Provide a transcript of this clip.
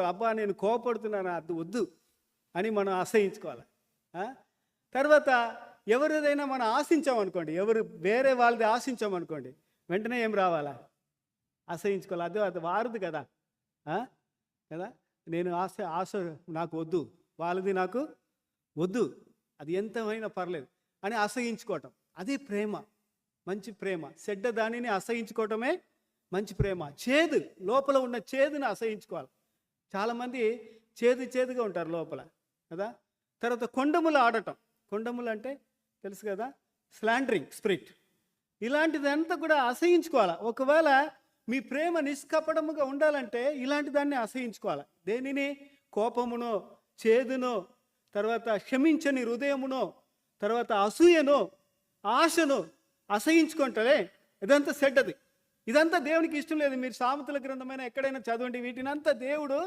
అబ్బా నేను కోపడుతున్నాను అది వద్దు అని మనం అసహించుకోవాలి. తర్వాత ఎవరిదైనా మనం ఆశించామనుకోండి, వేరే వాళ్ళది ఆశించామనుకోండి, వెంటనే ఏం రావాలా? అసహించుకోవాలి. అది వారదు కదా. కదా, నేను ఆశ నాకు వద్దు, వాళ్ళది నాకు వద్దు, అది ఎంతమైనా పర్లేదు అని అసహించుకోవటం. అది ప్రేమ, మంచి ప్రేమ. చెడ్డ దానిని అసహించుకోవటమే మంచి ప్రేమ. చేదు, లోపల ఉన్న చేదుని అసహించుకోవాలి. చాలామంది చేదుగా ఉంటారు లోపల కదా. తర్వాత కొండములు ఆడటం. కొండములు అంటే తెలుసు కదా, స్లాండరింగ్ స్పిరిట్. ఇలాంటిదంతా కూడా అసహించుకోవాలి. ఒకవేళ మీ ప్రేమ నిష్కపటముగా ఉండాలంటే ఇలాంటి దాన్ని అసహించుకోవాలి. దేనిని? కోపమునో, చేదునో, తర్వాత క్షమించని హృదయమునో, తర్వాత అసూయనో, ఆశను అసహించుకుంటారే, ఇదంతా చెడ్డది. ఇదంతా దేవునికి ఇష్టం లేదు. మీరు సామెతల గ్రంథమైన ఎక్కడైనా చదవండి, వీటినంతా దేవుడు